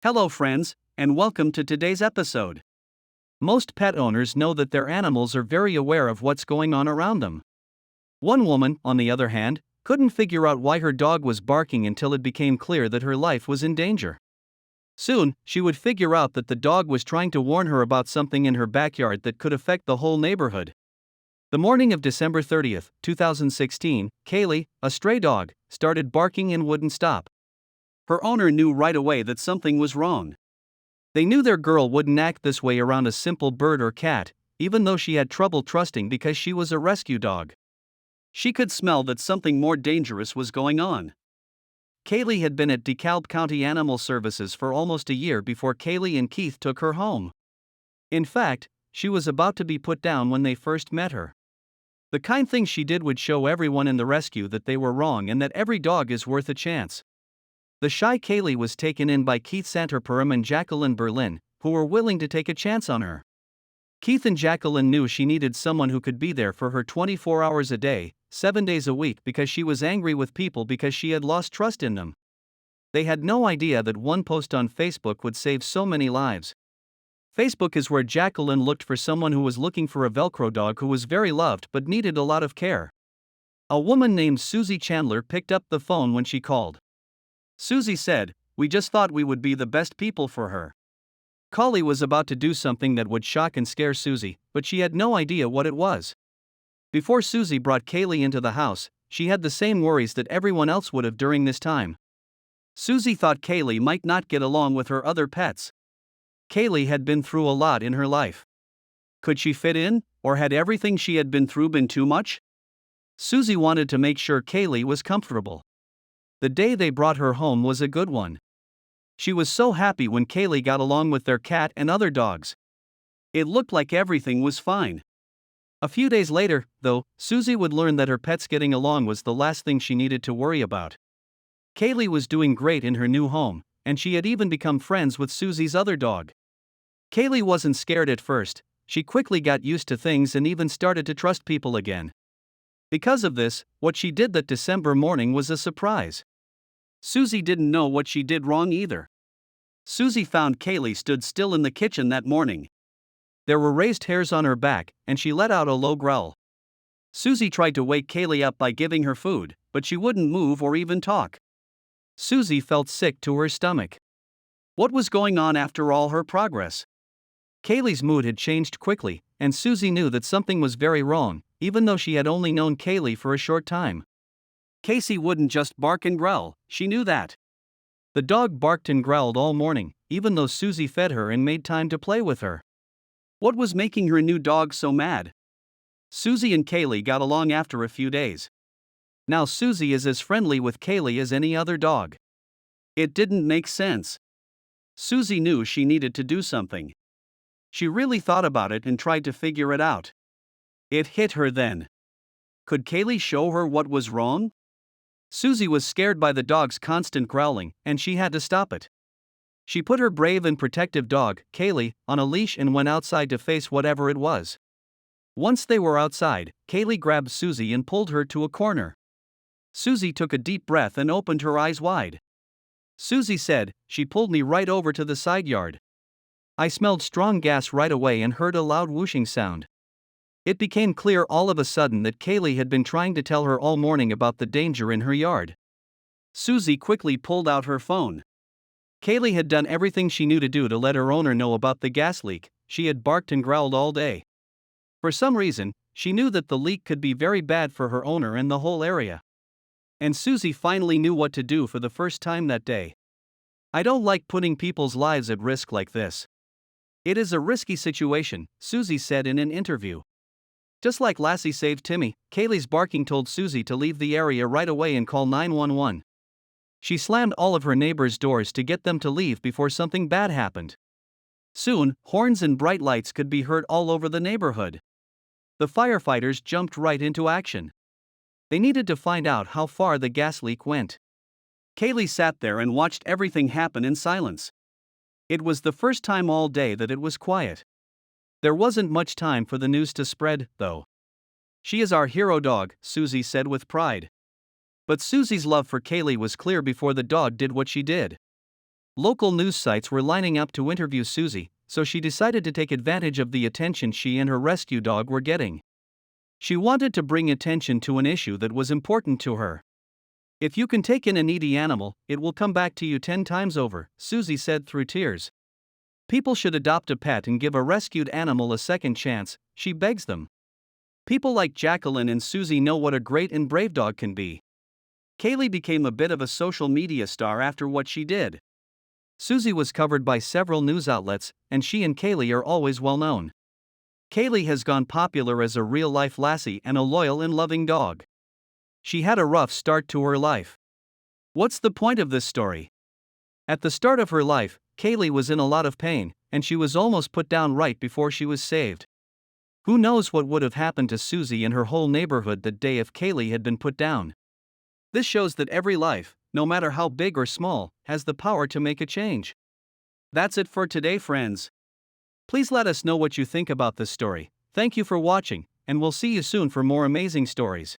Hello, friends, and welcome to today's episode. Most pet owners know that their animals are very aware of what's going on around them. One woman, on the other hand, couldn't figure out why her dog was barking until it became clear that her life was in danger. Soon, she would figure out that the dog was trying to warn her about something in her backyard that could affect the whole neighborhood. The morning of December 30th, 2016, Kaylee, a stray dog, started barking and wouldn't stop. Her owner knew right away that something was wrong. They knew their girl wouldn't act this way around a simple bird or cat, even though she had trouble trusting because she was a rescue dog. She could smell that something more dangerous was going on. Kaylee had been at DeKalb County Animal Services for almost a year before Kaylee and Keith took her home. In fact, she was about to be put down when they first met her. The kind thing she did would show everyone in the rescue that they were wrong and that every dog is worth a chance. The shy Kaylee was taken in by Keith Santerpurim and Jacqueline Berlin, who were willing to take a chance on her. Keith and Jacqueline knew she needed someone who could be there for her 24 hours a day, 7 days a week because she was angry with people because she had lost trust in them. They had no idea that one post on Facebook would save so many lives. Facebook is where Jacqueline looked for someone who was looking for a Velcro dog who was very loved but needed a lot of care. A woman named Susie Chandler picked up the phone when she called. Susie said, "We just thought we would be the best people for her." Kaylee was about to do something that would shock and scare Susie, but she had no idea what it was. Before Susie brought Kaylee into the house, she had the same worries that everyone else would have during this time. Susie thought Kaylee might not get along with her other pets. Kaylee had been through a lot in her life. Could she fit in, or had everything she had been through been too much? Susie wanted to make sure Kaylee was comfortable. The day they brought her home was a good one. She was so happy when Kaylee got along with their cat and other dogs. It looked like everything was fine. A few days later, though, Susie would learn that her pets getting along was the last thing she needed to worry about. Kaylee was doing great in her new home, and she had even become friends with Susie's other dog. Kaylee wasn't scared at first. She quickly got used to things and even started to trust people again. Because of this, what she did that December morning was a surprise. Susie didn't know what she did wrong either. Susie found Kaylee stood still in the kitchen that morning. There were raised hairs on her back, and she let out a low growl. Susie tried to wake Kaylee up by giving her food, but she wouldn't move or even talk. Susie felt sick to her stomach. What was going on after all her progress? Kaylee's mood had changed quickly, and Susie knew that something was very wrong, even though she had only known Kaylee for a short time. Casey wouldn't just bark and growl, she knew that. The dog barked and growled all morning, even though Susie fed her and made time to play with her. What was making her new dog so mad? Susie and Kaylee got along after a few days. Now Susie is as friendly with Kaylee as any other dog. It didn't make sense. Susie knew she needed to do something. She really thought about it and tried to figure it out. It hit her then. Could Kaylee show her what was wrong? Susie was scared by the dog's constant growling, and she had to stop it. She put her brave and protective dog, Kaylee, on a leash and went outside to face whatever it was. Once they were outside, Kaylee grabbed Susie and pulled her to a corner. Susie took a deep breath and opened her eyes wide. Susie said, "She pulled me right over to the side yard. I smelled strong gas right away and heard a loud whooshing sound." It became clear all of a sudden that Kaylee had been trying to tell her all morning about the danger in her yard. Susie quickly pulled out her phone. Kaylee had done everything she knew to do to let her owner know about the gas leak. She had barked and growled all day. For some reason, she knew that the leak could be very bad for her owner and the whole area. And Susie finally knew what to do for the first time that day. "I don't like putting people's lives at risk like this. It is a risky situation," Susie said in an interview. Just like Lassie saved Timmy, Kaylee's barking told Susie to leave the area right away and call 911. She slammed all of her neighbors' doors to get them to leave before something bad happened. Soon, horns and bright lights could be heard all over the neighborhood. The firefighters jumped right into action. They needed to find out how far the gas leak went. Kaylee sat there and watched everything happen in silence. It was the first time all day that it was quiet. There wasn't much time for the news to spread, though. "She is our hero dog," Susie said with pride. But Susie's love for Kaylee was clear before the dog did what she did. Local news sites were lining up to interview Susie, so she decided to take advantage of the attention she and her rescue dog were getting. She wanted to bring attention to an issue that was important to her. "If you can take in a needy animal, it will come back to you 10 times over," Susie said through tears. "People should adopt a pet and give a rescued animal a second chance," she begs them. People like Jacqueline and Susie know what a great and brave dog can be. Kaylee became a bit of a social media star after what she did. Susie was covered by several news outlets, and she and Kaylee are always well known. Kaylee has gone popular as a real-life lassie and a loyal and loving dog. She had a rough start to her life. What's the point of this story? At the start of her life, Kaylee was in a lot of pain, and she was almost put down right before she was saved. Who knows what would have happened to Susie and her whole neighborhood that day if Kaylee had been put down? This shows that every life, no matter how big or small, has the power to make a change. That's it for today, friends. Please let us know what you think about this story. Thank you for watching, and we'll see you soon for more amazing stories.